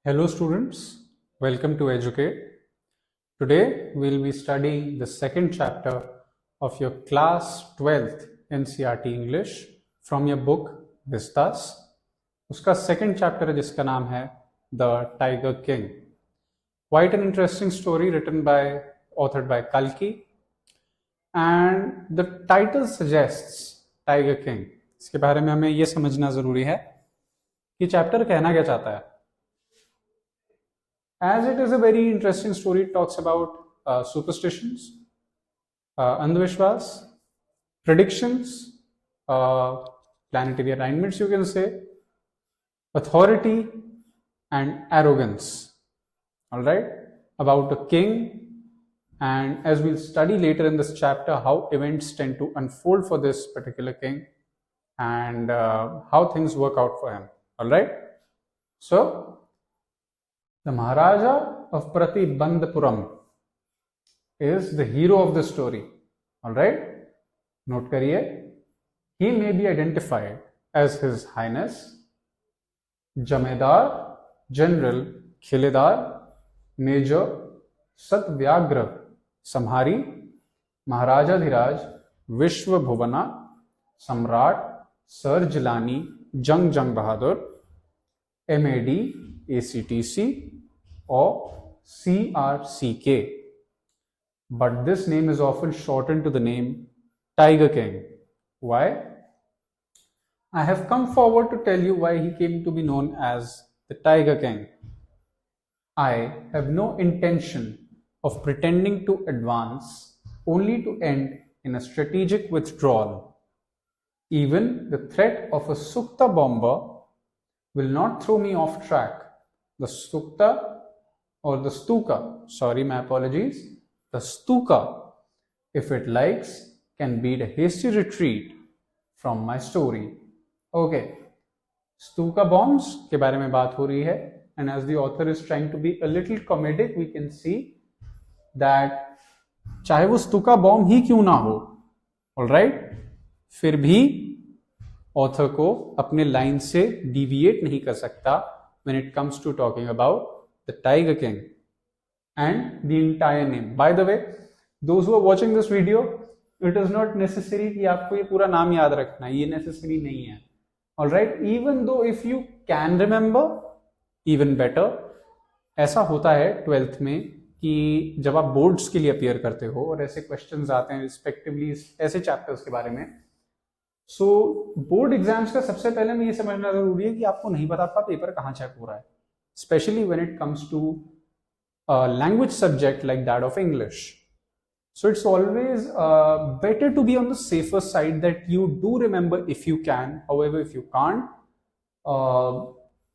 Hello students, welcome to Educate. Today we'll be studying the second chapter of your class 12th NCERT English from your book Vistas. उसका second chapter है जिसका नाम है The Tiger King. Quite an interesting story authored by Kalki, and the title suggests Tiger King. इसके बारे में हमें ये समझना जरूरी है कि चैप्टर कहना क्या चाहता है. As it is a very interesting story, it talks about superstitions, Andhvishwas, predictions, planetary alignments, you can say, authority, and arrogance. All right, about a king, and as we'll study later in this chapter, how events tend to unfold for this particular king, and how things work out for him. All right, so. The Maharaja of Pratibandhapuram is the hero of the story. Alright? Note kariye. He may be identified as His Highness Jamedar General Khiledar Major Satvyagra Samhari Maharaja Dhiraj Vishwa Bhuvana Samrat Sir Jilani Jung Bahadur MAD ACTC or CRCK, but this name is often shortened to the name Tiger King. Why? I have come forward to tell you why he came to be known as the Tiger King. I have no intention of pretending to advance only to end in a strategic withdrawal. Even the threat of a Sukta bomber will not throw me off track. The Sukta or the Stuka, sorry, my apologies, the Stuka, if it likes, can beat a hasty retreat from my story. Okay, Stuka bombs के बारे में बात हो रही है, and as the author is trying to be a little comedic, we can see that चाहे वो Stuka bomb ही क्यों ना हो, alright, फिर भी ऑथर को अपने लाइन से डिविएट नहीं कर सकता when it comes to talking about the Tiger King and the entire name. By the way, those who are watching this video, it is not necessary कि आपको ये पूरा नाम याद रखना है, ये necessary नहीं है. Alright, even though if you can remember, even better. ऐसा होता है 12th में कि जब आप बोर्ड्स के लिए अपियर करते हो और ऐसे क्वेश्चंस आते हैं रिस्पेक्टिवली ऐसे चैप्टर्स के बारे में, सो बोर्ड एग्जाम्स का सबसे पहले में ये समझना जरूरी है कि आपको नहीं पता आपका पेपर कहाँ चेक हो रहा है, specially when it comes to language subject like that of English. So it's always better to be on the safer side that you do remember if you can. However if you can't,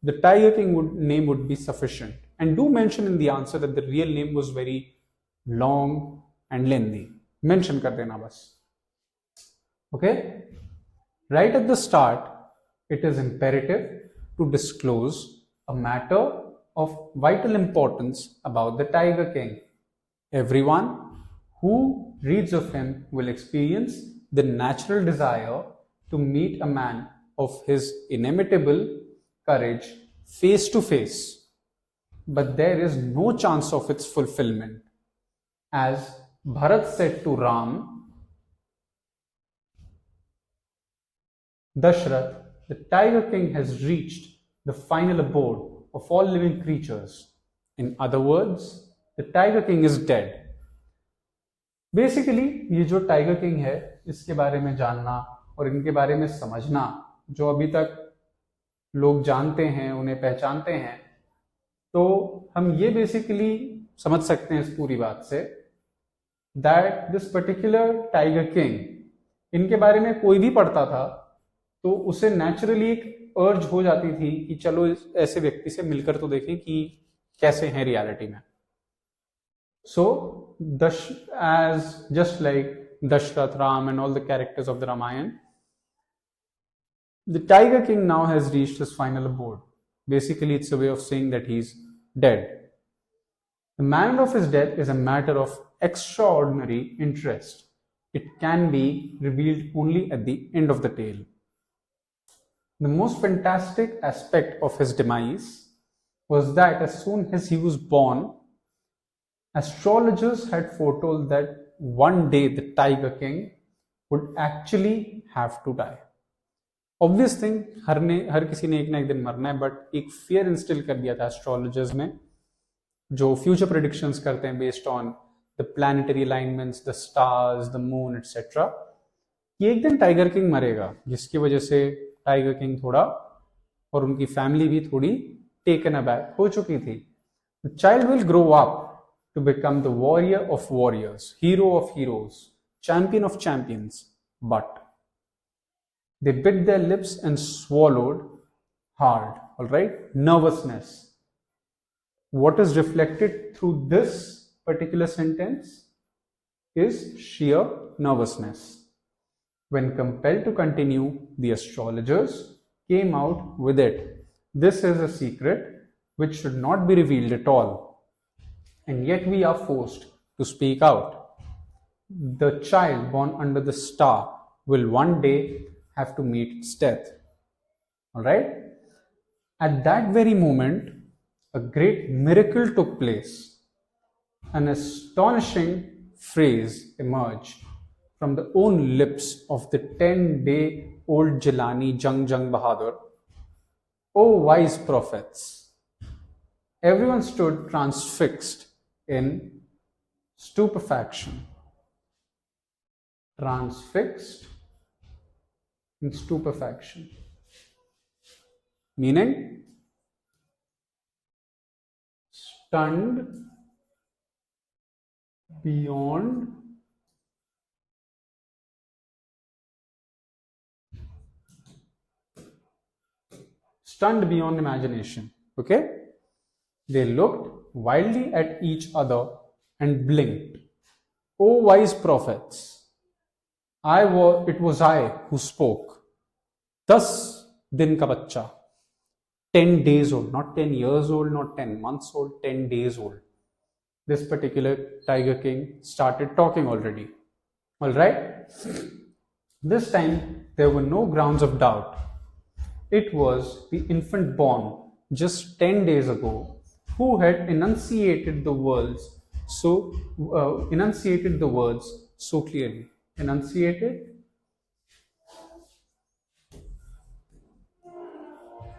the Tiger King name would be sufficient, and do mention in the answer that the real name was very long and lengthy. Mention kar dena bas. Okay. Right at the start, it is imperative to disclose a matter of vital importance about the Tiger King. Everyone who reads of him will experience the natural desire to meet a man of his inimitable courage face to face, but there is no chance of its fulfillment. As Bharat said to Ram, Dashrath, the Tiger King has reached the final abode of all living creatures. In other words, the Tiger King is dead. Basically, ये जो Tiger King है, इसके बारे में जानना और इनके बारे में समझना, जो अभी तक लोग जानते हैं, उन्हें पहचानते हैं, तो हम ये बेसिकली समझ सकते हैं इस पूरी बात say that this particular tiger king, इनके बारे में कोई भी पढ़ता था तो उसे नेचुरली एक अर्ज हो जाती थी कि चलो ऐसे व्यक्ति से मिलकर तो देखें कि कैसे हैं रियलिटी में. सो as just like Dashrath, Ram and all the characters of the Ramayana, the Tiger King now has reached his final abode. Basically, it's a way of saying that he's dead. The manner of his death is a matter of extraordinary interest. It can be revealed only at the end of the tale. The most fantastic aspect of his demise was that as soon as he was born, astrologers had foretold that one day the Tiger King would actually have to die. Obvious thing, हर किसी ने एक ना एक दिन मरना है, but एक फियर इंस्टिल कर दिया था एस्ट्रोलॉजर्स ने, जो फ्यूचर प्रेडिक्शंस करते हैं based on the planetary alignments, the stars, the moon etcetera, कि एक दिन टाइगर किंग मरेगा, जिसकी वजह से टाइगर किंग थोड़ा और उनकी फैमिली भी थोड़ी टेकन अबैक हो चुकी थी. The child will grow up to become the warrior of warriors, hero of heroes, champion of champions, but they bit their lips and swallowed hard. All right, nervousness. What is reflected through this particular sentence is sheer nervousness. When compelled to continue, the astrologers came out with it. This is a secret which should not be revealed at all, and yet we are forced to speak out. The child born under the star will one day have to meet its death. All right? At that very moment, a great miracle took place. An astonishing phrase emerged from the own lips of the 10-day-old Jilani Jung Bahadur. "O wise prophets!" Everyone stood transfixed in stupefaction. Transfixed in stupefaction, meaning stunned beyond imagination. Okay, they looked wildly at each other and blinked. "O wise prophets, it was I who spoke. Thus, din ka bachcha, 10 days old, not 10 years old, not 10 months old, 10 days old." This particular Tiger King started talking already. All right? This time, there were no grounds of doubt. It was the infant born just 10 days ago who had enunciated the words so clearly. Enunciated,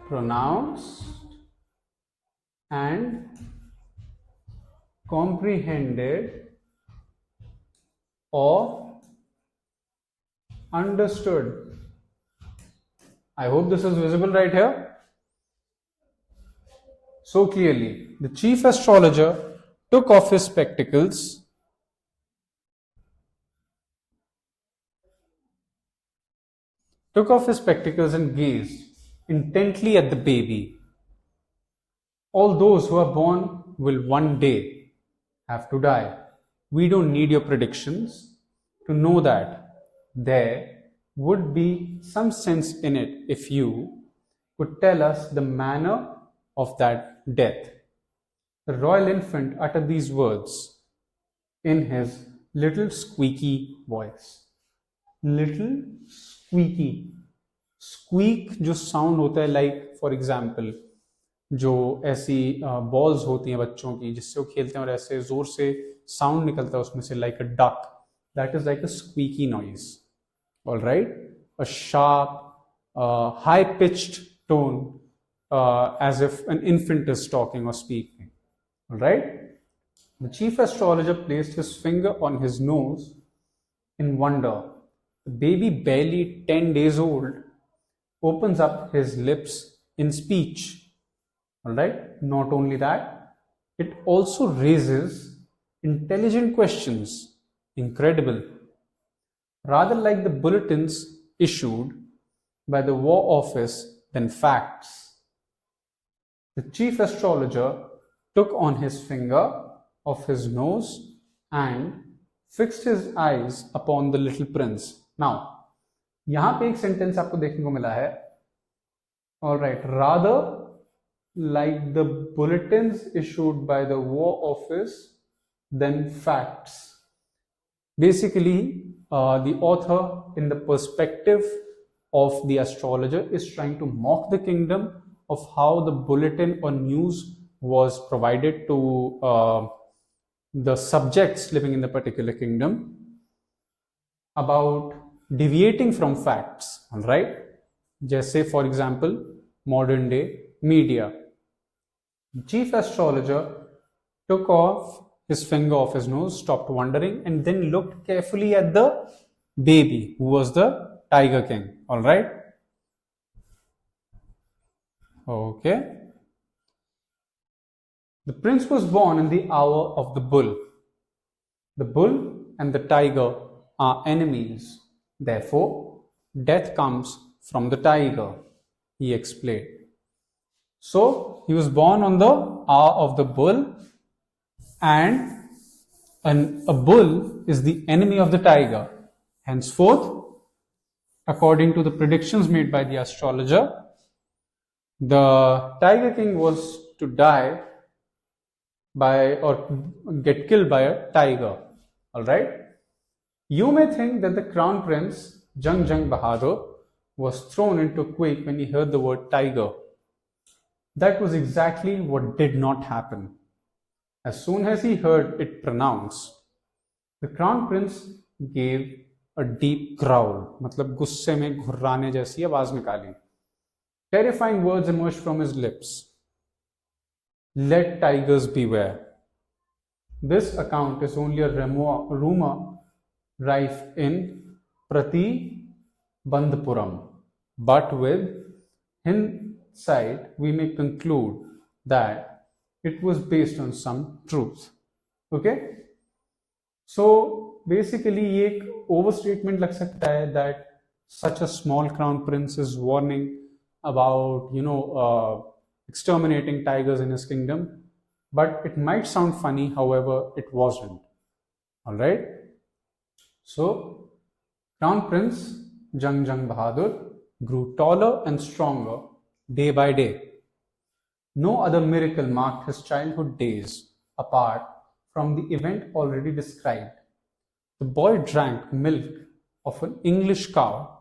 pronounced, and comprehended or understood. I hope this is visible right here. So clearly, the chief astrologer took off his spectacles and gazed intently at the baby. "All those who are born will one day have to die. We don't need your predictions to know that. There would be some sense in it if you could tell us the manner of that death." The royal infant uttered these words in his little squeaky voice. Little squeaky. Squeak जो sound होता है, like for example जो ऐसी balls होती हैं बच्चों की जिससे वो खेलते हैं और ऐसे जोर से साउंड निकलता है उसमें से, like a duck, that is like a squeaky noise. All right, a sharp high pitched tone as if an infant is talking or speaking. All right? The chief astrologer placed his finger on his nose in wonder. The baby, barely 10 days old, opens up his lips in speech. All right? Not only that, it also raises intelligent questions. Incredible. Rather like the bulletins issued by the War Office than facts. The chief astrologer took on his finger of his nose and fixed his eyes upon the little prince. Now, यहाँ पे एक sentence आपको देखने को मिला है. All right, rather like the bulletins issued by the War Office than facts. Basically, the author, in the perspective of the astrologer, is trying to mock the kingdom of how the bulletin or news was provided to the subjects living in the particular kingdom about deviating from facts, all right? Just say, for example, modern day media. Chief astrologer took off his finger off his nose, stopped wondering, and then looked carefully at the baby, who was the Tiger King, all right? Okay. The prince was born in the hour of the bull. The bull and the tiger are enemies. Therefore, death comes from the tiger, he explained. So, he was born on the hour of the bull, and a bull is the enemy of the tiger. Henceforth, according to the predictions made by the astrologer, the Tiger King was to die by or get killed by a tiger. All right. You may think that the crown prince Jung Bahadur was thrown into a quake when he heard the word tiger. That was exactly what did not happen. As soon as he heard it pronounced, the crown prince gave a deep growl, मतलब गुस्से में घुर्राने जैसी आवाज निकाली. Terrifying words emerged from his lips. Let tigers beware. This account is only a rumor rife in Pratibandhapuram, but with hindsight we may conclude that it was based on some truth. Okay? So basically ये एक overstatement लग सकता है that such a small crown prince is warning about exterminating tigers in his kingdom, but it might sound funny, however it wasn't. All right, so crown prince Jung Bahadur grew taller and stronger day by day. No other miracle marked his childhood days apart from the event already described. The boy drank milk of an English cow,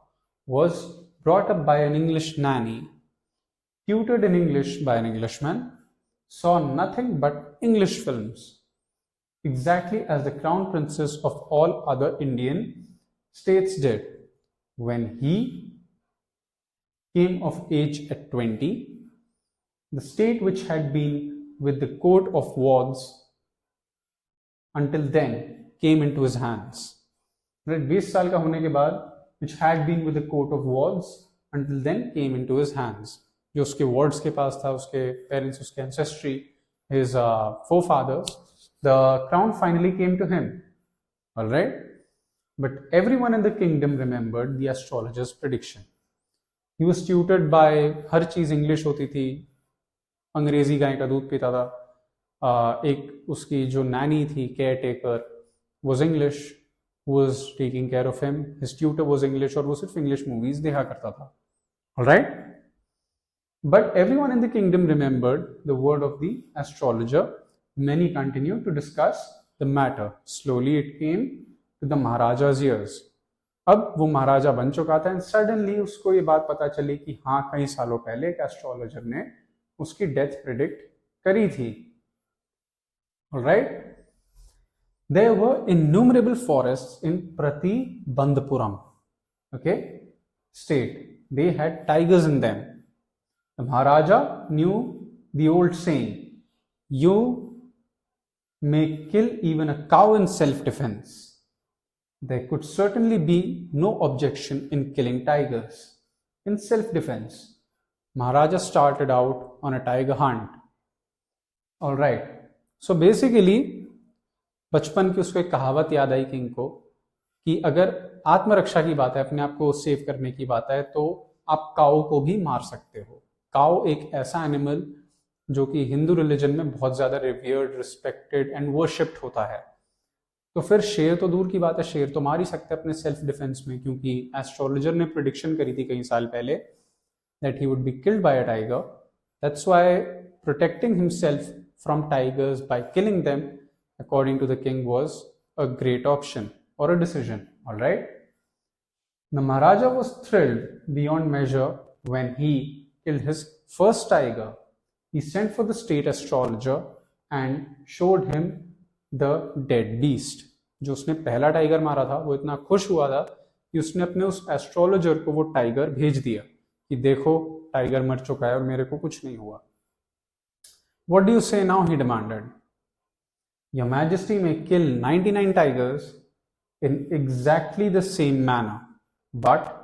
was brought up by an English nanny, tutored in English by an Englishman, saw nothing but English films, exactly as the crown princes of all other Indian states did. When he came of age at 20, the state which had been with the coat of wards until then came into his hands. 20 साल का होने के बाद which had been with the coat of wards until then came into his hands. जो उसके wards के पास था, उसके parents, उसके ancestry, his forefathers, the crown finally came to him. All right? But everyone in the kingdom remembered the astrologer's prediction. He was tutored by हर चीज English होती थी, अंग्रेजी गाय का दूध पीता था, एक उसकी जो नैनी थी caretaker was English, who was taking care of him. His tutor was English और वो सिर्फ English movies देखा करता था. All right? But everyone in the kingdom remembered the word of the astrologer. Many continued to discuss the matter. Slowly it came to the Maharaja's ears. अब वो महाराजा बन चुका था, and suddenly उसको ये बात पता चली कि हाँ कई सालों पहले एक एस्ट्रोलॉजर ने उसकी डेथ प्रिडिक्ट करी थी. All right? There were innumerable forests in Pratibandhapuram, okay, state. They had tigers in them. The Maharaja knew the old saying, you may kill even a cow in self-defense. There could certainly be no objection in killing tigers in self-defense. Maharaja started out on a tiger hunt. All right. So basically, बचपन की उसको एक कहावत याद आई king को कि अगर आत्मरक्षा की बात है, अपने आप को सेव करने की बात है, तो आप काऊ को भी मार सकते हो. काऊ एक ऐसा एनिमल जो कि हिंदू रिलीजन में बहुत ज्यादा रिवियर्ड, रिस्पेक्टेड एंड वर्शिप्ड होता है. तो फिर शेर तो दूर की बात है, शेर तो मार ही सकते हैं अपने सेल्फ डिफेंस में, क्योंकि एस्ट्रोलॉजर ने प्रिडिक्शन करी थी कई साल पहले that he would be killed by a tiger. That's why protecting himself from tigers by killing them, according to the king, was a great option or a decision. All right. The Maharaja was thrilled beyond measure when he killed his first tiger. He sent for the state astrologer and showed him the dead beast. जो उसने पहला tiger मारा था वो इतना खुश हुआ था कि उसने अपने उस एस्ट्रोलॉजर को वो टाइगर भेज दिया कि देखो टाइगर मर चुका है और मेरे को कुछ नहीं हुआ. What do you say now? He demanded. Your Majesty may kill 99 tigers in exactly the same manner. But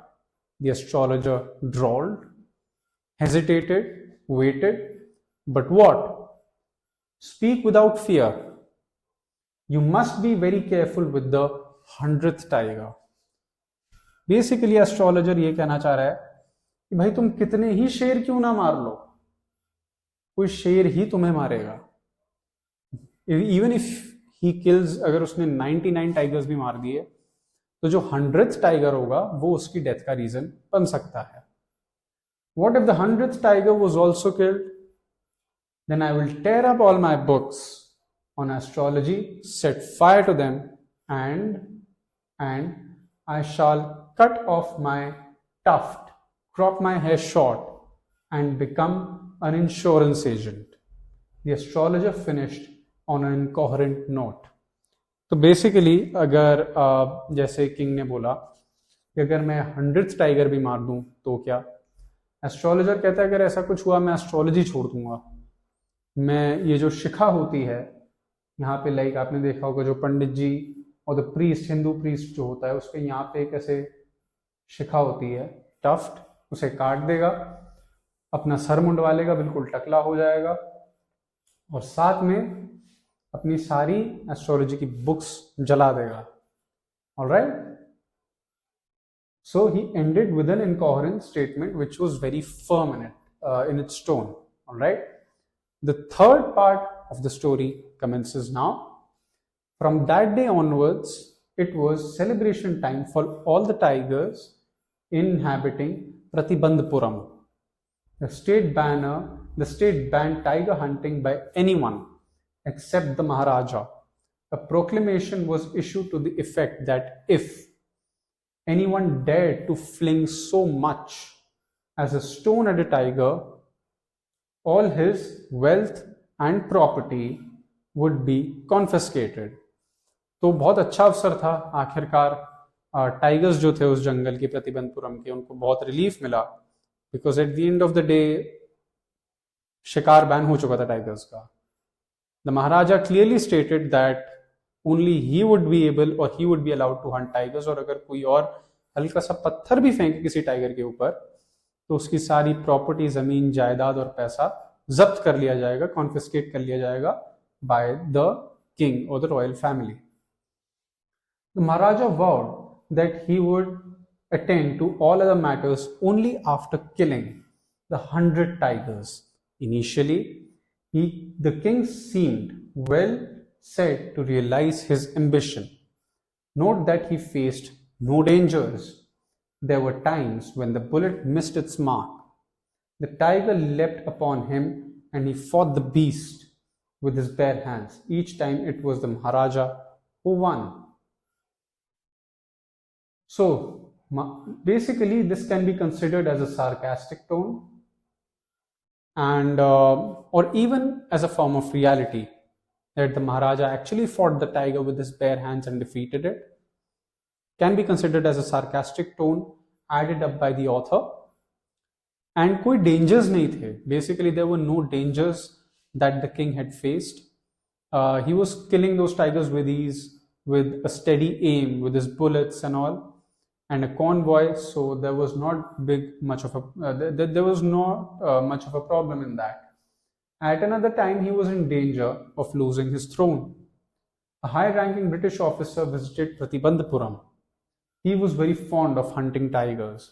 the astrologer drawled, hesitated, waited. But what? Speak without fear. You must be very careful with the 100th tiger. Basically, astrologer ये कहना चाह रहा है कि भाई तुम कितने ही शेर क्यों ना मार लो, कोई शेर ही तुम्हें मारेगा. इवन इफ ही किल्स, अगर उसने 99 टाइगर्स भी मार दिए तो जो 100th टाइगर होगा वो उसकी डेथ का रीजन बन सकता है. What if the 100th tiger was also killed? Then I will tear up all my books on astrology, set fire to them, and I shall cut off my tuft, crop my hair short, and become an insurance agent. The astrologer finished on an incoherent note. तो basically अगर जैसे king ने बोला कि अगर मैं 100th tiger भी मार दूं तो क्या, एस्ट्रोलॉजर कहता है अगर ऐसा कुछ हुआ मैं एस्ट्रोलॉजी छोड़ दूंगा. मैं ये जो शिखा होती है यहाँ पे, लाइक आपने देखा होगा जो पंडित जी और द प्रीस्ट, हिंदू प्रीस्ट जो होता है उसके यहाँ पे एक ऐसे शिखा होती है टफ्ट, उसे काट देगा, अपना सर मुंडवा लेगा, बिल्कुल टकला हो जाएगा और साथ में अपनी सारी एस्ट्रोलॉजी की बुक्स जला देगा. Alright, so he ended with an incoherent statement which was very firm in its tone. All right, the third part of the story commences now. From that day onwards, it was celebration time for all the tigers inhabiting Pratibandhapuram. The state banned tiger hunting by anyone except the Maharaja. A proclamation was issued to the effect that if anyone dared to fling so much as a stone at a tiger, all his wealth and property would be confiscated. तो बहुत अच्छा अवसर था. आखिरकार tigers जो थे उस जंगल के प्रतिबंधपुरम के, उनको बहुत रिलीफ मिला because at the end of the day शिकार बैन हो चुका था टाइगर्स का. The Maharaja clearly stated that only he would be able or he would be allowed to hunt tigers. और अगर कोई और हल्का सा पत्थर भी फेंके किसी टाइगर के ऊपर तो उसकी सारी प्रॉपर्टी, जमीन, जायदाद और पैसा जब्त कर लिया जाएगा, कॉन्फिस्केट कर लिया जाएगा by the king or the royal family. The Maharaja vowed that he would attend to all other matters only after killing the 100 tigers. Initially, the king seemed well said to realize his ambition. Note that he faced no dangers. There were times when the bullet missed its mark. The tiger leapt upon him and he fought the beast with his bare hands. Each time it was the Maharaja who won. So basically this can be considered as a sarcastic tone and or even as a form of reality, that the Maharaja actually fought the tiger with his bare hands and defeated it, can be considered as a sarcastic tone added up by the author. And कोई dangers नहीं थे. Basically there were no dangers that the king had faced. He was killing those tigers with ease, with a steady aim, with his bullets and all, and a convoy. So there was not much of a problem in that. At another time, he was in danger of losing his throne. A high-ranking British officer visited Pratibandhapuram. He was very fond of hunting tigers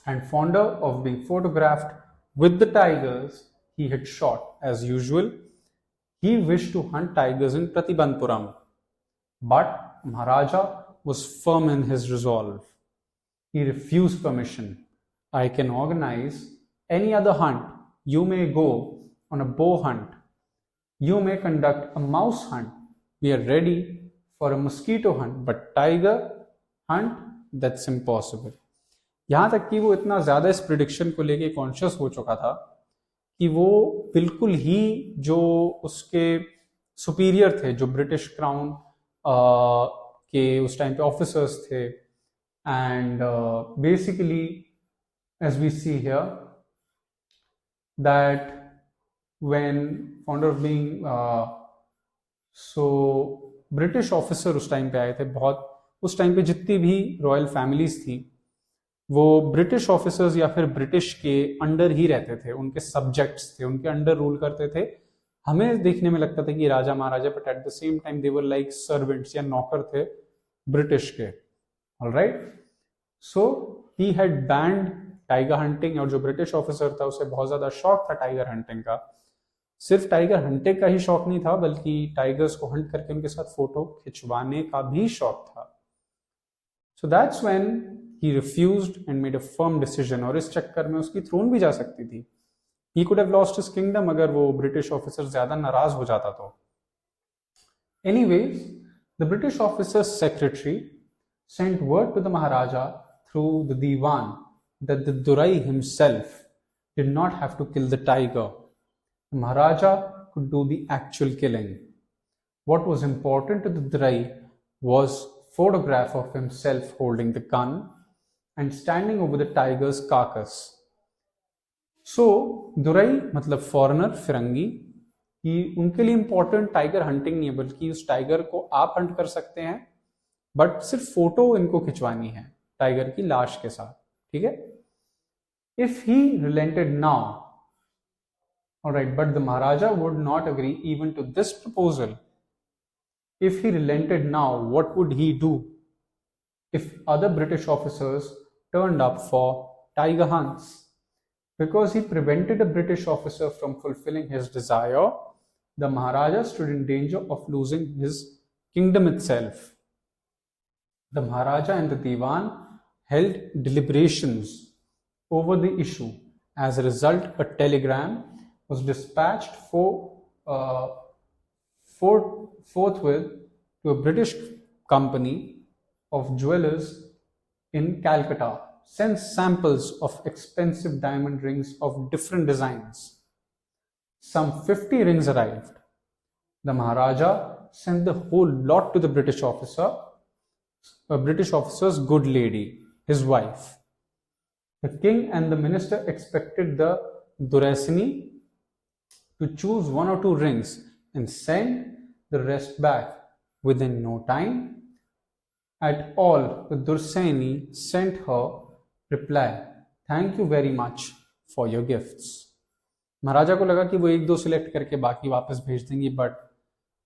and fonder of being photographed with the tigers he had shot. As usual, he wished to hunt tigers in Pratibandhapuram, but Maharaja was firm in his resolve. He refused permission. I can organize any other hunt. You may go on a bow hunt. You may conduct a mouse hunt. We are ready for a mosquito hunt, but tiger hunt, that's impossible. यहाँ तक कि वो इतना ज़्यादा इस prediction को लेके conscious हो चुका था कि वो बिल्कुल ही जो उसके सुपीरियर थे, जो ब्रिटिश क्राउन के उस टाइम पे ऑफिसर्स थे, and basically as we see here that when founder of being so British officer उस टाइम पे आए थे बहुत। उस टाइम पे जितनी भी रॉयल फैमिलीज थी वो ब्रिटिश ऑफिसर्स या फिर ब्रिटिश के अंडर ही रहते थे, उनके सब्जेक्ट्स थे, उनके अंडर रूल करते थे। हमें देखने में लगता था कि राजा महाराजा, but at the same time they were like servants या नौकर थे ब्रिटिश के। Alright, so he had banned tiger hunting, और जो ब्रिटिश ऑफिसर था उसे बहुत ज्यादा शौक था टाइगर हंटिंग का। सिर्फ टाइगर हंटिंग का ही शौक नहीं था, बल्कि टाइगर्स को हंट करके उनके साथ फोटो खिंचवाने का भी शौक था। So that's when he refused and made a firm decision, और इस चक्कर में उसकी थ्रोन भी जा सकती थी। he could have lost his kingdom अगर वो ब्रिटिश ऑफिसर ज्यादा नाराज हो जाता तो। anyways, the British officer's secretary sent word to the Maharaja through the Diwan that the Durai himself did not have to kill the tiger. The Maharaja could do the actual killing. What was important to the Durai was photograph of himself holding the gun and standing over the tiger's carcass. So Durai मतलब foreigner, फिरंगी, कि उनके लिए important tiger hunting नहीं है, बल्कि उस tiger को आप हंट कर सकते हैं, बट सिर्फ फोटो इनको खिंचवानी है टाइगर की लाश के साथ। ठीक है, if he relented now, alright, but the maharaja would not agree even to this proposal. If he relented now, what would he do if other British officers turned up for tiger hunts? Because he prevented a British officer from fulfilling his desire, the Maharaja stood in danger of losing his kingdom itself. The Maharaja and the Diwan held deliberations over the issue. As a result, a telegram was dispatched forthwith to a British company of jewelers in Calcutta, sent samples of expensive diamond rings of different designs. Some 50 rings arrived. The Maharaja sent the whole lot to the British officer, a British officer's good lady, his wife. The king and the minister expected the Duraisini to choose one or two rings and send the rest back within no time at all. The Dursani sent her reply, "Thank you very much for your gifts." महाराजा को लगा कि वो एक दो select करके बाकी वापस भेज देंगी, बट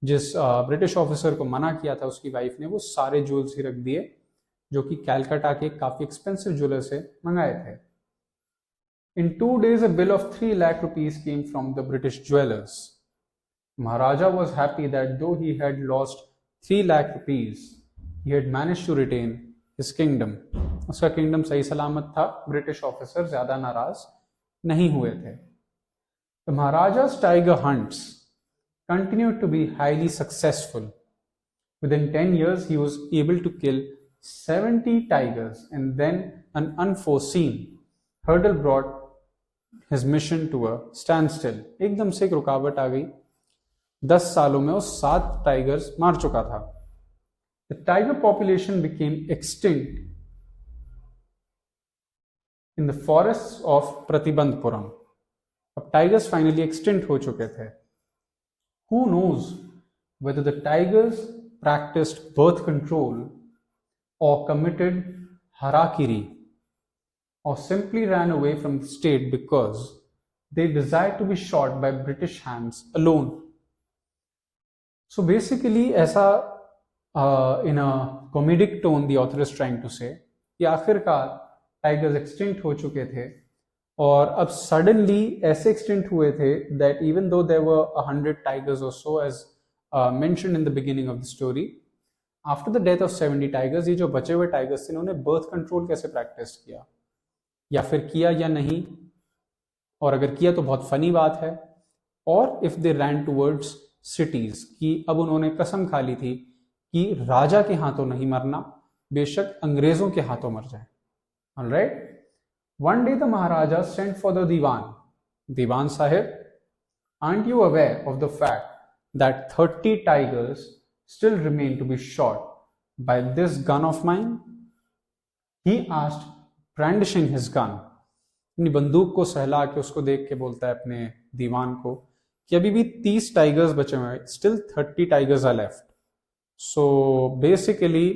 जिस ब्रिटिश ऑफिसर को मना किया था उसकी वाइफ ने वो सारे ज्वेल्स ही रख दिए, जो कि कैलकाटा के काफी एक्सपेंसिव ज्वेलर से मंगाए थे। In 2 days, a bill of 3 lakh rupees came from the British jewelers. Maharaja was happy that though he had lost 3 lakh rupees, he had managed to retain his kingdom. उसका kingdom सही सलामत था, British officer ज्यादा नाराज नहीं हुए थे। The Maharaja's tiger hunts continued to be highly successful. Within 10 years, he was able to kill 70 tigers, and then an unforeseen hurdle brought his mission to a standstill. एकदम से एक रुकावट आ गई। 10 सालों में वो 7 टाइगर्स मार चुका था। The tiger population became extinct in the forests of Pratibandhpuram. अब टाइगर्स फाइनली एक्सटिंक्ट हो चुके थे। Who knows whether the tigers practiced birth control or committed harakiri or simply ran away from the state because they desired to be shot by British hands alone. So basically ऐसा in a comedic tone the author is trying to say कि आखिरकार tigers extinct हो चुके थे, और अब suddenly ऐसे extinct हुए थे that even though there were 100 tigers or so as mentioned in the beginning of the story, after the death of 70 tigers, ये जो बचे हुए टाइगर्स थे इन्होंने बर्थ कंट्रोल कैसे प्रैक्टिस किया, या फिर किया या नहीं, और अगर किया तो बहुत फनी बात है। और if they rain towards cities, कि अब उन्होंने कसम खा ली थी कि राजा के हाथों नहीं मरना, बेशक अंग्रेजों के हाथों मर जाए। Alright, one day the Maharaja sent for the Diwan, Diwan Sahib, aren't you aware of the fact that 30 tigers still remain to be shot by this gun of mine? He asked, brandishing his gun. अपनी बंदूक को सहला के उसको देख के बोलता है अपने दीवान को कि अभी भी 30 टाइगर्स बचे हुए हैं, still 30 tigers are left. So basically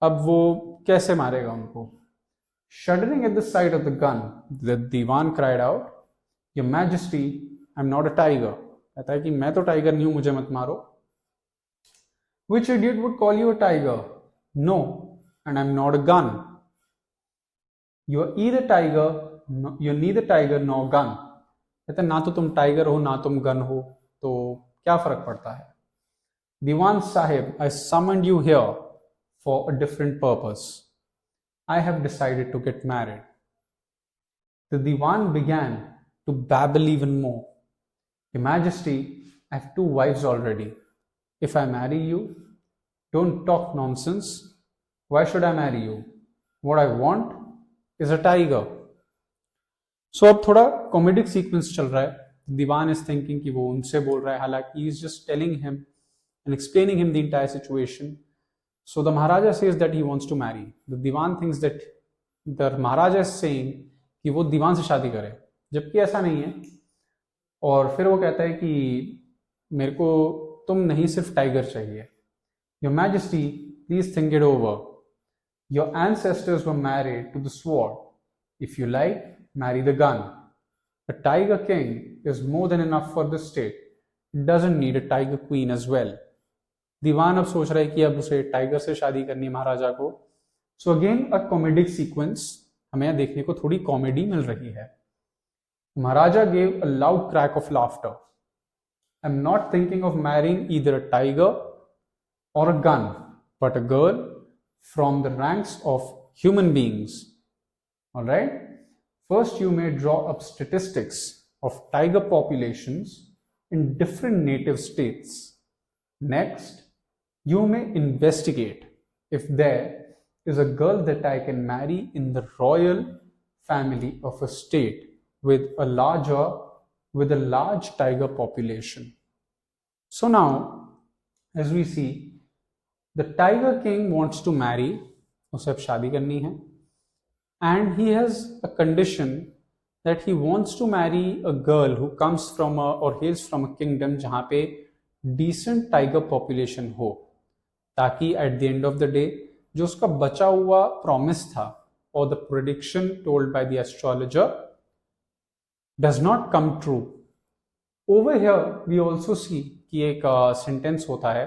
अब वो कैसे मारेगा उनको? Shuddering at the sight of the gun, the Diwan cried out, Your Majesty, I'm not a tiger. कहता है कि मैं तो टाइगर नहीं हूं, मुझे मत मारो. Which idiot would call you a tiger? No, and I'm not a gun. You're either tiger, no, you're neither tiger nor gun. कहता है ना तो तुम टाइगर हो ना तुम गन हो, तो क्या फर्क पड़ता है? Diwan Sahib, I summoned you here for a different purpose. I have decided to get married. The Diwan began to babble even more. Your Majesty, I have 2 wives already. If I marry you, don't talk nonsense. Why should I marry you? What I want is a tiger. So अब थोड़ा comedic sequence चल रहा है. दीवान is thinking कि वो उनसे बोल रहा है, हालांकि is just telling him and explaining him the entire situation. So the Maharaja says that he wants to marry. The Diwan thinks that the Maharaja is saying कि वो दीवान से शादी करे, जबकि ऐसा नहीं है. और फिर वो कहता है कि मेरे को तुम नहीं सिर्फ टाइगर चाहिए. Your Majesty, please think it over. Your ancestors were married to the sword. If you like, marry the gun. A tiger king is more than enough for the state. It doesn't need a tiger queen as well. दीवान अब सोच रहा है कि अब उसे tiger से शादी करनी है महाराजा को. So again a comedic sequence, हमें यहाँ देखने को थोड़ी कॉमेडी मिल रही है. Maharaja gave a loud crack of laughter. I am not thinking of marrying either a tiger or a gun, but a girl from the ranks of human beings. Alright, first you may draw up statistics of tiger populations in different native states. Next, you may investigate if there is a girl that I can marry in the royal family of a state with a large tiger population. So now, as we see, the tiger king wants to marry, उसे अब शादी करनी है, and he has a condition that he wants to marry a girl who comes from or hails from a kingdom जहाँ पे decent tiger population हो, ताकि at the end of the day जो उसका बचा हुआ प्रॉमिस था और the prediction told by the astrologer does not come true. Over here we also see कि एक सेंटेंस होता है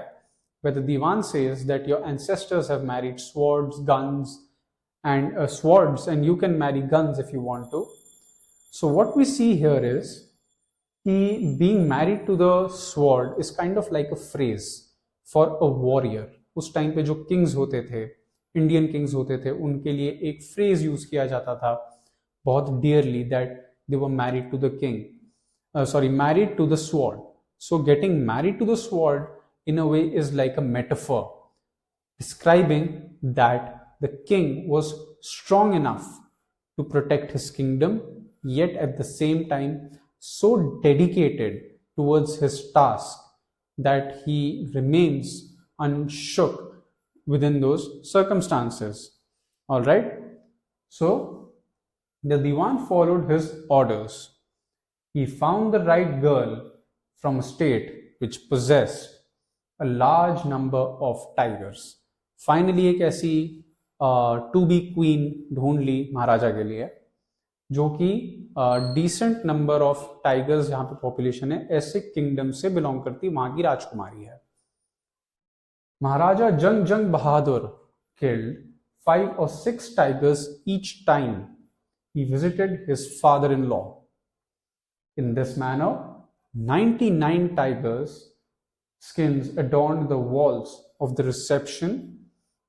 where the Diwan says that your ancestors have married swords and you can marry guns if you want to. So what we see here is कि being married to the sword is kind of like a phrase for a warrior. उस time पे जो Kings होते थे, Indian Kings होते थे, उनके लिए एक फ्रेज यूज किया जाता था बहुत dearly, that they were married to the king, married to the sword. So getting married to the sword in a way is like a metaphor describing that the king was strong enough to protect his kingdom, yet at the same time so dedicated towards his task that he remains unshook within those circumstances. All right. So the Diwan followed his orders. He found the right girl from a state which possessed a large number of tigers. Finally एक ऐसी to be queen ढूंढ ली महाराजा के लिए, जो कि decent number of tigers जहां पे population है ऐसे किंगडम से बिलोंग करती, वहां की राजकुमारी है. महाराजा जंग जंग बहादुर killed 5 or 6 tigers each time he visited his father-in-law. In this manner, 99 tigers skins adorned the walls of the reception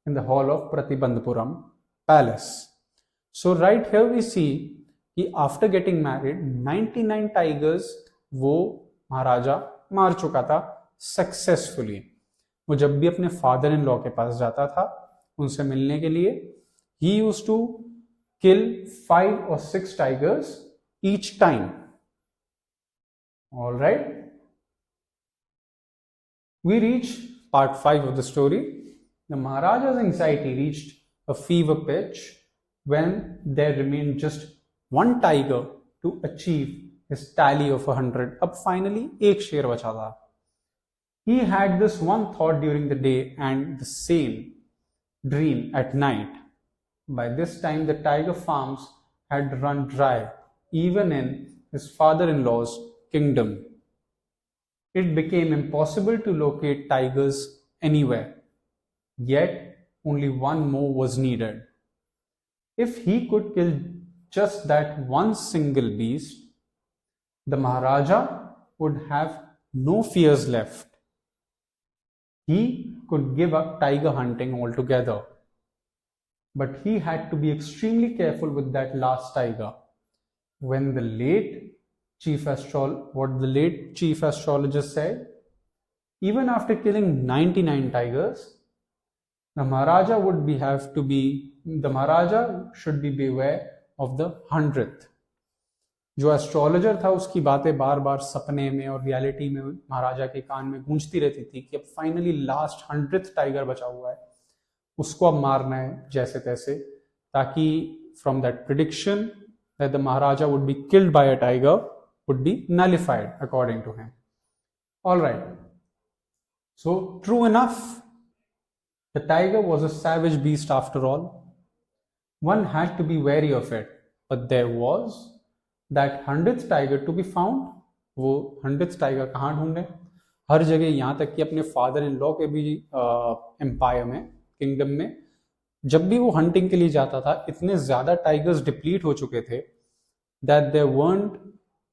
in the hall of Pratibandhapuram palace. So right here we see कि after getting married 99 tigers वो महाराजा मार चुका था successfully. वो जब भी अपने father in law के पास जाता था उनसे मिलने के लिए, he used to kill 5 or 6 tigers each time. All right. We reach part 5 of the story. The Maharaja's anxiety reached a fever pitch when there remained just one tiger to achieve his tally of 100. अब finally एक शेर बचा था. He had this one thought during the day and the same dream at night. By this time, the tiger farms had run dry, even in his father-in-law's kingdom. It became impossible to locate tigers anywhere. Yet, only one more was needed. If he could kill just that one single beast, the Maharaja would have no fears left. He could give up tiger hunting altogether. But he had to be extremely careful with that last tiger. When the late chief astrologist said, even after killing 99 tigers, the Maharaja should be beware of the 100th. जो astrologer था उसकी बातें बार बार सपने में और reality में महाराजा के कान में गूंजती रहती थी कि अब फाइनली लास्ट 100th टाइगर बचा हुआ है, उसको अब मारना है जैसे तैसे, ताकि from that prediction that the maharaja would be killed by a tiger would be nullified according to him. All right. So true enough, the tiger was a savage beast after all. One had to be wary of it, but there was that 100th tiger to be found. वो 100th tiger कहाँ ढूंढे? हर जगह, यहाँ तक कि अपने father in law के भी एम्पायर में, किंगडम में, जब भी वो हंटिंग के लिए जाता था, इतने ज्यादा टाइगर्स डिप्लीट हो चुके थे that there weren't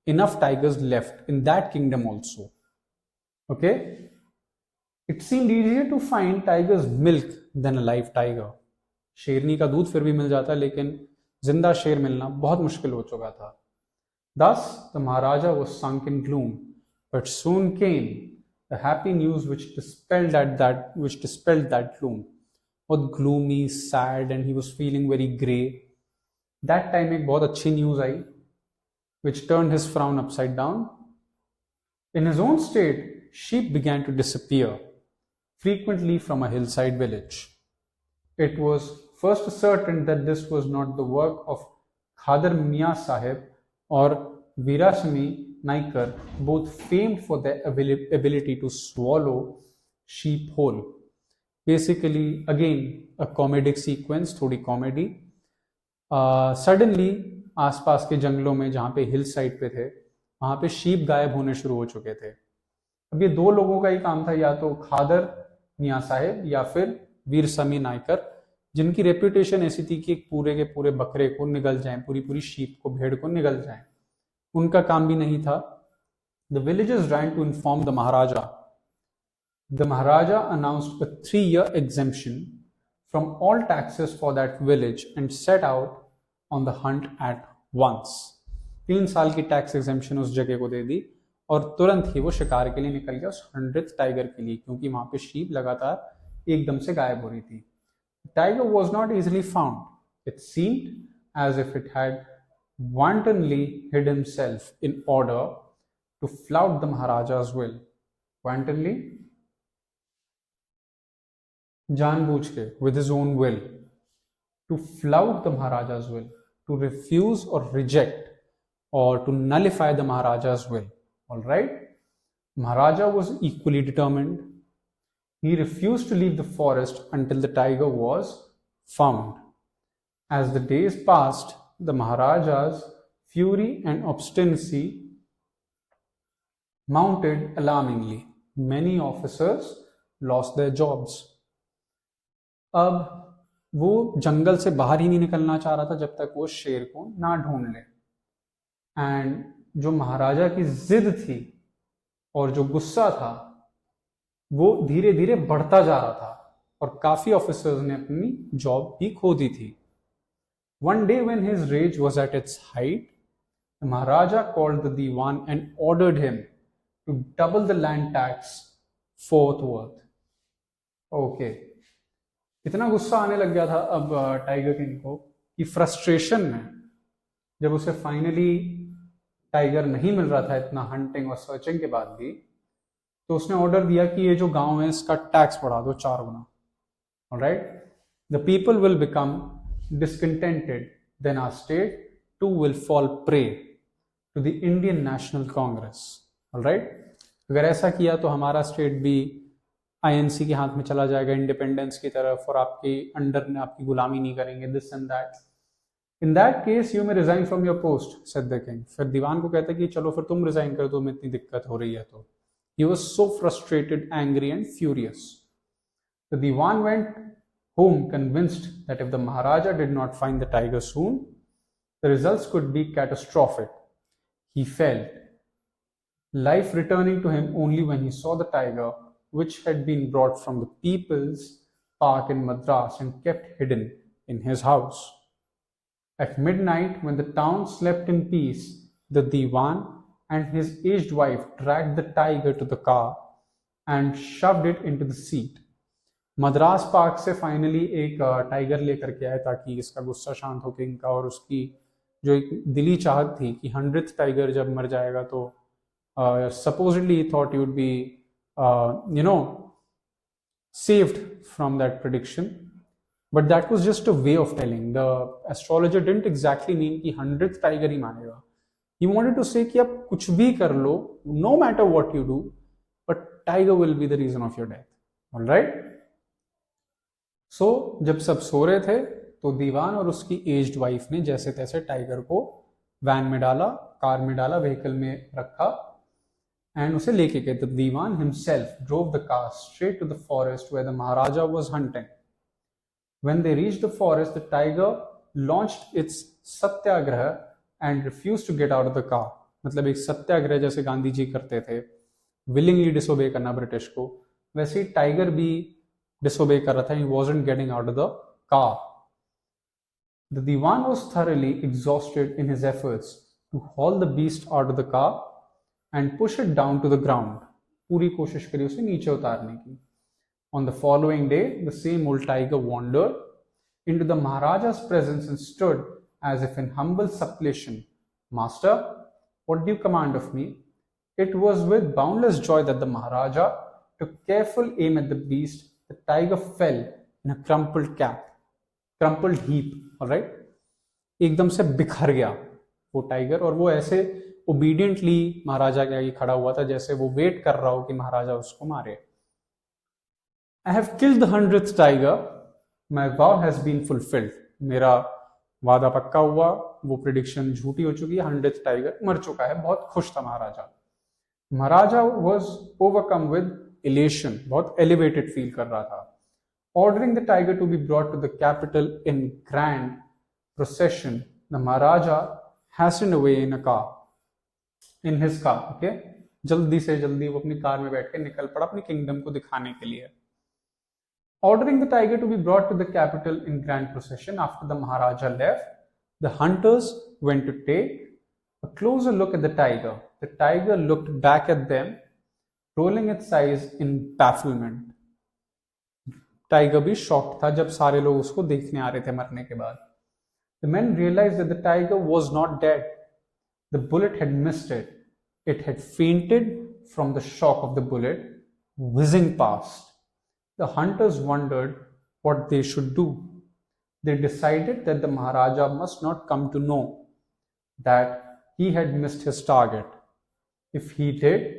enough tigers left in that kingdom also. Okay? It seemed easier to find tiger's milk than a live tiger. शेरनी का दूध फिर भी मिल जाता, लेकिन जिंदा शेर मिलना बहुत मुश्किल हो चुका था. Thus, the Maharaja was sunk in gloom. But soon came the happy news which dispelled that gloom. बहुत gloomy, sad, and he was feeling very grey. That time एक बहुत अच्छी news I, which turned his frown upside down. In his own state, sheep began to disappear, frequently from a hillside village. It was first ascertained that this was not the work of Khadar Miya Sahib or Virasami Naikar, both famed for their ability to swallow sheep whole. Basically, again, a comedic sequence, थोड़ी comedy. Suddenly, आसपास के जंगलों में, जहाँ पे hill side पे थे, वहाँ पे शीप गायब होने शुरू हो चुके थे. अब ये दो लोगों का ही काम था, या तो खादर मियाँ साहेब या फिर वीर समी नायकर, जिनकी रेपुटेशन ऐसी थी कि पूरे के पूरे बकरे को निगल जाएं, पूरी पूरी शीप को, भेड़ को निगल जाएं. उनका काम भी नहीं था. The villagers ran to inform the Maharaja. The Maharaja announced a 3-year exemption from all taxes for that village and set out on the hunt at once. 3 साल की टैक्स एग्जेम्पशन उस जगह को दे दी और तुरंत ही वो शिकार के लिए निकल गया उस 100th टाइगर के लिए, क्योंकि वहां पे शीप लगातार एकदम से गायब हो रही थी. Tiger was not easily found. It seemed as if it had wantonly hid himself in order to flout the Maharaja's will. Wantonly, जानबूझ के, with his own will, to flout the Maharaja's will, to refuse or reject or to nullify the Maharaja's will. All right? Maharaja was equally determined. He refused to leave the forest until the tiger was found. As the days passed, the Maharaja's fury and obstinacy mounted alarmingly. Many officers lost their jobs. अब वो जंगल से बाहर ही नहीं निकलना चाह रहा था जब तक वो शेर को ना ढूंढ ले. एंड जो महाराजा की जिद थी और जो गुस्सा था वो धीरे धीरे बढ़ता जा रहा था और काफी ऑफिसर्स ने अपनी जॉब भी खो दी थी. One day when his rage was at its height, the Maharaja called the Diwan and ordered him to double the land tax forthwith. Okay. इतना गुस्सा आने लग गया था अब टाइगर किंग को कि फ्रस्ट्रेशन में जब उसे फाइनली टाइगर नहीं मिल रहा था इतना हंटिंग और सर्चिंग के बाद भी, तो उसने ऑर्डर दिया कि ये जो गांव है इसका टैक्स बढ़ा दो 4 गुना. Alright, the people will become discontented, then our state too will fall prey to the Indian National Congress. Alright? अगर ऐसा किया तो हमारा स्टेट भी आईएनसी के हाथ में चला जाएगा इंडिपेंडेंस की तरफ, और आपके अंडर में आपकी गुलामी नहीं करेंगे, this and that. In that case you may resign from your post, said the king. फिर दीवान को कहते कि चलो फिर तुम रिजाइन करो, तुम्हें इतनी दिक्कत हो रही है तो. He was so frustrated, angry and furious. The Diwan went home convinced that if the Maharaja did not find the tiger soon, the results could be catastrophic. He felt life returning to him only when he saw the tiger, which had been brought from the People's Park in Madras and kept hidden in his house. At midnight, when the town slept in peace, the Diwan and his aged wife dragged the tiger to the car and shoved it into the seat. Madras park से finally एक tiger लेकर के आए ताकि इसका गुस्सा शांत हो किंग का, और उसकी जो एक दिली चाहत थी कि 100th टाइगर जब मर जाएगा तो supposedly he thought he would be saved from that prediction, but that was just a way of telling. The astrologer didn't exactly mean कि 100th टाइगर ही मानेगा. He wanted to say कि आप कुछ भी कर लो, no matter what you do, but tiger will be the reason of your death. All right? So, जब सब सो रहे थे तो दीवान और उसकी एज्ड वाइफ ने जैसे तैसे टाइगर को वैन में डाला, कार में डाला, व्हीकल में रखा एंड उसे लेके गए. The dewan himself drove the car straight to the forest where the maharaja was hunting. When they reached the forest, the tiger launched its satyagraha and refused to get out of the car. मतलब एक सत्याग्रह जैसे गांधी जी करते थे, willingly disobey करना British को, वैसे ही tiger भी disobey कर रहा था. He wasn't getting out of the car. The Diwan was thoroughly exhausted in his efforts to haul the beast out of the car and push it down to the ground. पूरी कोशिश करी उसे नीचे उतारने की. On the following day, the same old tiger wandered into the Maharaja's presence and stood as if in humble supplication. Master, what do you command of me? It was with boundless joy that the Maharaja took careful aim at the beast. The tiger fell in a crumpled heap. All right? एकदम से बिखर गया वो tiger, और वो ऐसे obediently महाराजा के आगे खड़ा हुआ था जैसे वो वेट कर रहा हो कि महाराजा उसको मारे. I have killed the 100th tiger. My vow has been fulfilled. मेरा वादा पक्का हुआ, वो प्रिडिक्शन झूठी हो चुकी है, 100th टाइगर मर चुका है. बहुत खुश था महाराजा. महाराजा was overcome with elation, बहुत elevated फील कर रहा था. Ordering the tiger to be brought to the capital in grand procession, the Maharaja hastened away in his car. Okay, जल्दी से जल्दी वो अपनी कार में बैठ के निकल पड़ा अपनी किंगडम को दिखाने के लिए. Ordering the tiger to be brought to the capital in grand procession, after the Maharaja left, the hunters went to take a closer look at the tiger. The tiger looked back at them, rolling its eyes in bafflement. Tiger भी shocked था जब सारे लोग उसको देखने आ रहे थे मरने के बाद. The men realized that the tiger was not dead. The bullet had missed it. It had fainted from the shock of the bullet whizzing past. The hunters wondered what they should do. They decided that the Maharaja must not come to know that he had missed his target. If he did,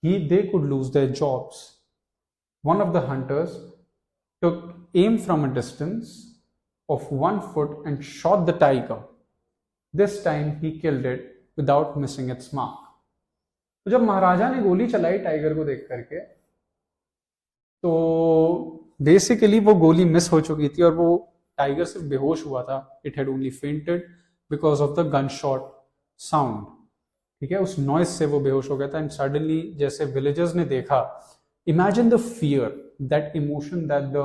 they could lose their jobs. One of the hunters took aim from a distance of 1 foot and shot the tiger. This time he killed it without missing its mark. तो जब महाराजा ने गोली चलाई tiger को देख करके, तो basically वो गोली मिस हो चुकी थी और वो टाइगर सिर्फ बेहोश हुआ था. It had only fainted because of the gunshot sound. ठीक है, उस नॉइज से वो बेहोश हो गया था. एंड सडनली जैसे विलेजर्स ने देखा, imagine the fear, that emotion that the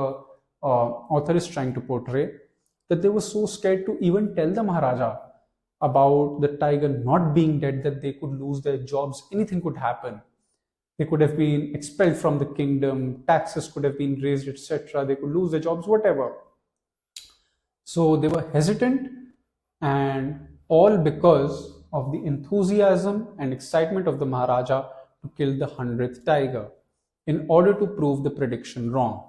author is trying to portray, that they were so scared to even tell the maharaja about the tiger not being dead, that they could lose their jobs, anything could happen. They could have been expelled from the kingdom, taxes could have been raised, etc. They could lose their jobs, whatever. So they were hesitant, and all because of the enthusiasm and excitement of the Maharaja to kill the 100th tiger in order to prove the prediction wrong.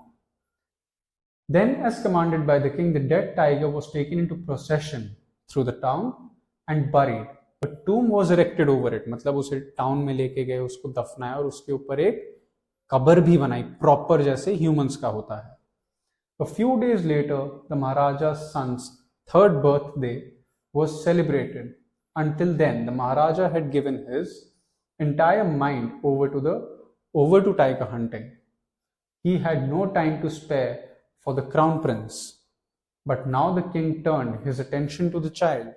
Then, as commanded by the king, the dead tiger was taken into procession through the town and buried. A tomb was erected over it. मतलब उसे town में लेके गए, उसको दफनाया और उसके ऊपर एक कब्र भी बनाई, प्रॉपर जैसे ह्यूमंस का होता है. A few days later, the Maharaja's son's third birthday was celebrated. Until then, the Maharaja had given his entire mind over to tiger hunting. He had no time to spare for the crown prince. But now the king turned his attention to the child.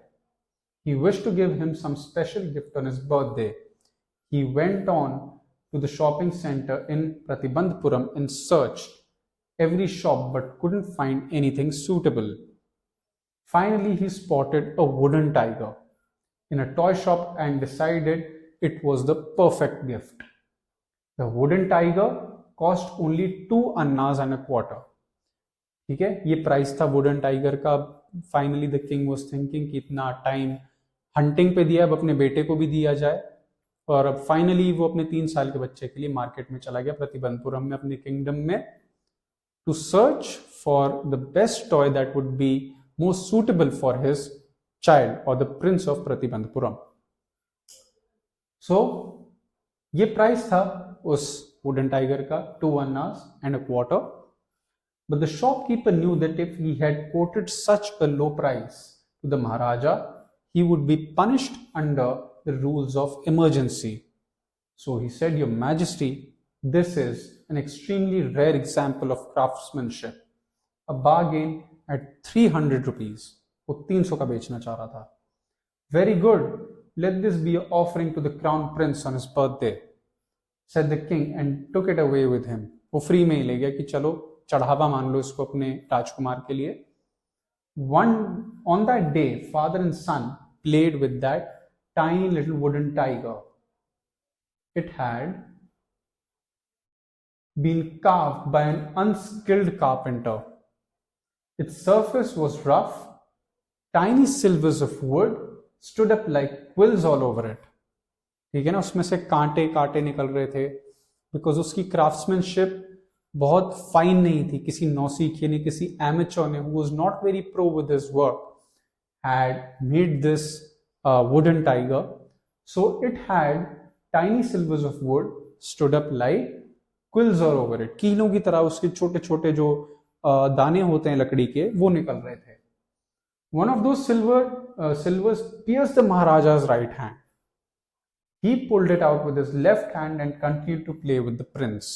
He wished to give him some special gift on his birthday. He went on to the shopping center in Pratibandhpuram and searched every shop but couldn't find anything suitable. Finally, he spotted a wooden tiger in a toy shop and decided it was the perfect gift. The wooden tiger cost only 2 annas and a quarter. ठीक है, ये price था wooden tiger का. Finally the king was thinking कि इतना time hunting पे दिया, अब अपने बेटे को भी दिया जाए. और अब फाइनली वो अपने 3 साल के बच्चे के लिए मार्केट में चला गया, प्रतिबंधपुरम में, अपने किंगडम में, to search for the best toy that would be most suitable for his child और the prince of Pratibandhapuram. So ये प्राइस था उस वुडन टाइगर का, 2 annas and a quarter. But the shopkeeper knew that if he had quoted such a low price to the Maharaja, he would be punished under the rules of emergency. So he said, Your Majesty, this is an extremely rare example of craftsmanship. A bargain at 300 rupees. वो 300 का बेचना चाह रहा था. Very good. Let this be an offering to the crown prince on his birthday, said the king and took it away with him. वो free में ही ले गया कि चलो चढ़ावा मान लो इसको अपने राजकुमार के लिए. On that day, father and son played with that tiny little wooden tiger. It had been carved by an unskilled carpenter. Its surface was rough. Tiny slivers of wood stood up like quills all over it. ठीक है ना, उसमें से कांटे कांटे निकल रहे थे, बिकॉज उसकी क्राफ्ट्समैनशिप बहुत फाइन नहीं थी. किसी नौसीखिए ने, किसी एमेच्योर ने, who was not very pro with his work, had made this wooden tiger. So it had tiny slivers of wood stood up like quills all over it. कीलों की तरह उसके छोटे छोटे जो दाने होते हैं लकड़ी के, वो निकल रहे थे. One of those silvers pierced the Maharaja's right hand. He pulled it out with his left hand and continued to play with the prince.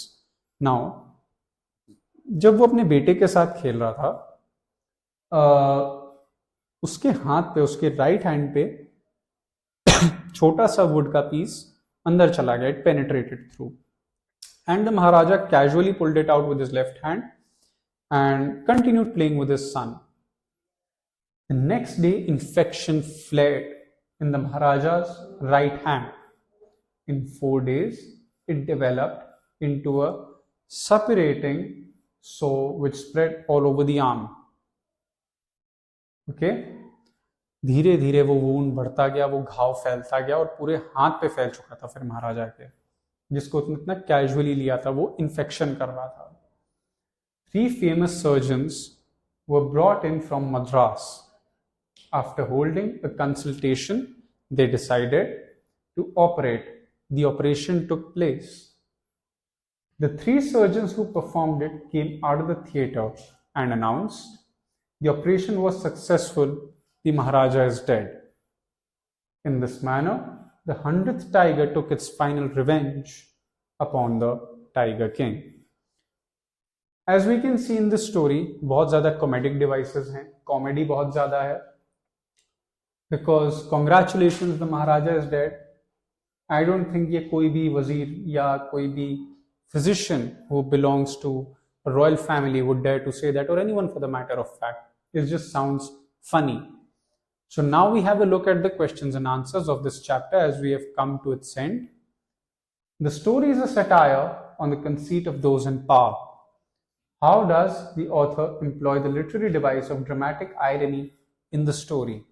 Now, जब वो अपने बेटे के साथ खेल रहा था, उसके हाथ पे, उसके राइट हैंड पे छोटा सा वुड का पीस अंदर चला गया. It penetrated through and the Maharaja casually pulled it out with his left hand and continued playing with his son. The next day infection fled in the Maharaja's right hand. In 4 days, it developed into a suppurating sore which spread all over the arm. Okay? धीरे धीरे वो wound बढ़ता गया, वो घाव फैलता गया और पूरे हाथ पे फैल चुका था फिर महाराजा के, जिसको इतना कैजुअली लिया था, वो इन्फेक्शन कर रहा था. 3 famous surgeons were brought in from Madras. After holding a consultation, they decided to operate. The operation took place. The 3 surgeons who performed it came out of the theatre and announced, the operation was successful, the Maharaja is dead. In this manner, the 100th tiger took its final revenge upon the Tiger King. As we can see in this story, बहुत ज़्यादा comedic devices हैं, comedy बहुत ज़्यादा है, because congratulations, the Maharaja is dead. I don't think ये कोई भी वजीर या कोई भी physician who belongs to a royal family would dare to say that, or anyone for the matter of fact. It just sounds funny. So now we have a look at the questions and answers of this chapter as we have come to its end. The story is a satire on the conceit of those in power. How does the author employ the literary device of dramatic irony in the story?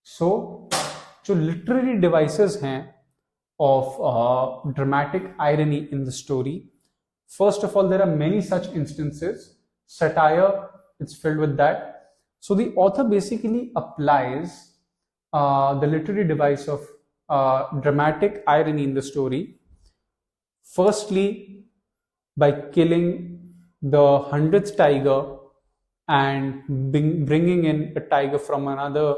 So, जो literary devices हैं of dramatic irony in the story. First of all, there are many such instances. Satire, it's filled with that. So the author basically applies the literary device of dramatic irony in the story. Firstly, by killing the 100th tiger and bringing in a tiger from another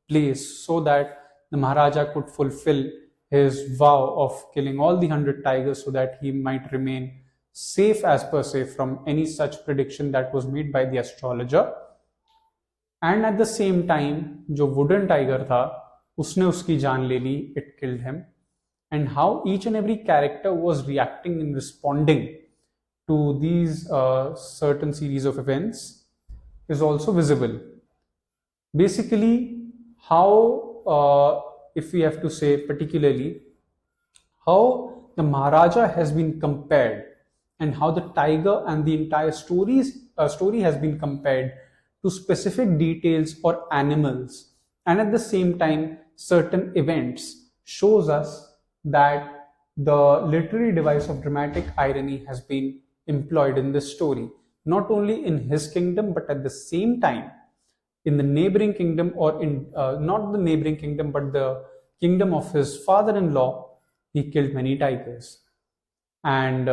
place so that the Maharaja could fulfill his vow of killing all the 100 tigers so that he might remain safe as per se from any such prediction that was made by the astrologer. And at the same time, जो wooden tiger था, उसने उसकी जान ले ली, it killed him. And how each and every character was reacting and responding to these certain series of events is also visible. Basically, how if we have to say particularly how the Maharaja has been compared and how the tiger and the entire story has been compared to specific details or animals, and at the same time certain events shows us that the literary device of dramatic irony has been employed in this story, not only in his kingdom but at the same time in the neighboring kingdom, or in not the neighboring kingdom but the kingdom of his father-in-law. He killed many tigers, and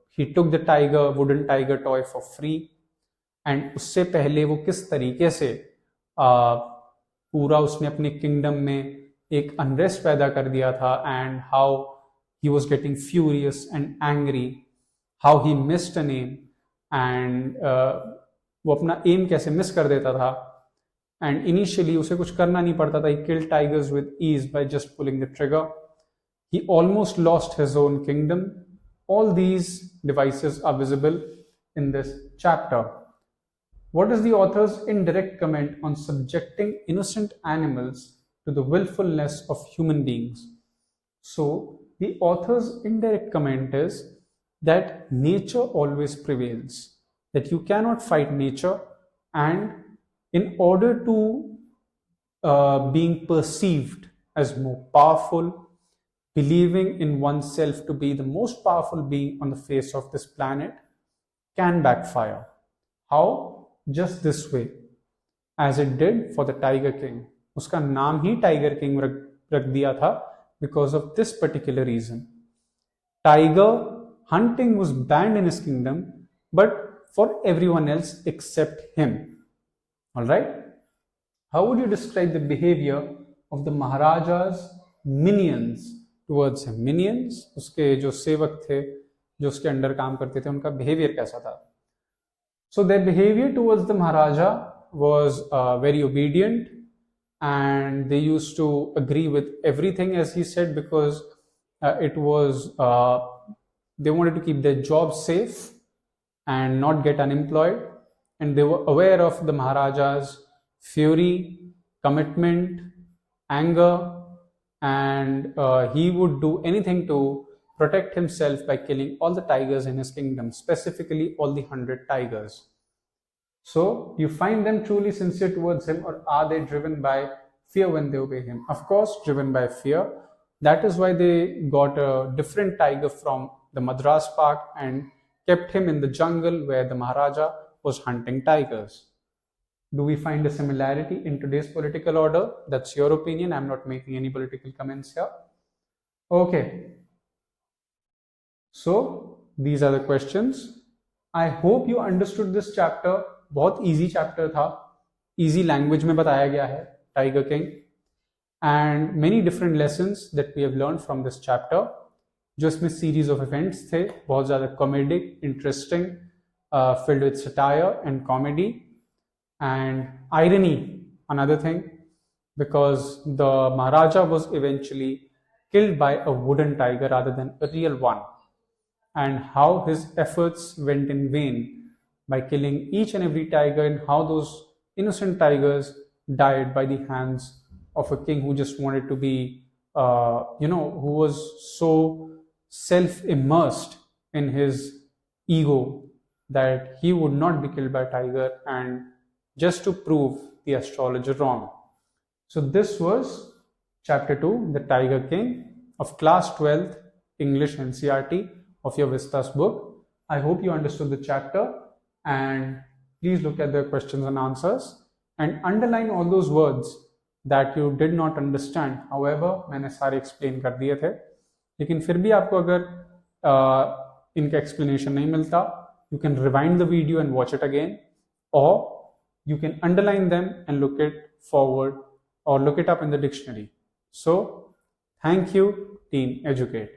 he took the wooden tiger toy for free. And उससे पहले वो किस तरीके से पूरा उसने अपने kingdom में एक अनरेस्ट पैदा कर दिया था, and how he was getting furious and angry, how he missed an aim, and वो अपना एम कैसे मिस कर देता था. And initially उसे कुछ करना नहीं पड़ता था. He killed tigers with ease by just pulling the trigger. He almost lost his own kingdom. All these devices are visible in this chapter. What is the author's indirect comment on subjecting innocent animals to the willfulness of human beings? So the author's indirect comment is that nature always prevails, that you cannot fight nature, and in order to being perceived as more powerful, believing in oneself to be the most powerful being on the face of this planet can backfire. How? Just this way, as it did for the Tiger King. उसका नाम ही Tiger King रख दिया था because of this particular reason. Tiger hunting was banned in his kingdom, but for everyone else except him. All right. How would you describe the behavior of the Maharaja's minions towards him? Minions, उसके जो सेवक थे, जो उसके under काम करते थे, उनका behavior कैसा था? So their behavior towards the Maharaja was very obedient, and they used to agree with everything as he said, because it was they wanted to keep their jobs safe and not get unemployed. And they were aware of the Maharaja's fury, commitment, anger, and he would do anything to protect himself by killing all the tigers in his kingdom, specifically all the 100 tigers. So you find them truly sincere towards him, or are they driven by fear when they obey him? Of course, driven by fear. That is why they got a different tiger from the Madras Park and kept him in the jungle where the Maharaja was hunting tigers. Do we find a similarity in today's political order? That's your opinion. I'm not making any political comments here. Okay. So these are the questions. I hope you understood this chapter. बहुत easy chapter था. Easy language में बताया गया है Tiger King. And many different lessons that we have learned from this chapter. जो इसमें series of events थे, बहुत ज़्यादा comedic, interesting, filled with satire and comedy and irony, another thing, because the Maharaja was eventually killed by a wooden tiger rather than a real one, and how his efforts went in vain by killing each and every tiger, and how those innocent tigers died by the hands of a king who just wanted to be, who was so self-immersed in his ego that he would not be killed by a tiger, and just to prove the astrologer wrong. So this was chapter 2, The Tiger King of class 12th English NCERT of your Vistas book. I hope you understood the chapter, and please look at the questions and answers and underline all those words that you did not understand. However, मैंने सारे explain कर दिए थे, लेकिन फिर भी आपको अगर इनका explanation नहीं मिलता, you can rewind the video and watch it again, or you can underline them and look it forward or look it up in the dictionary. So, thank you, Team Educate.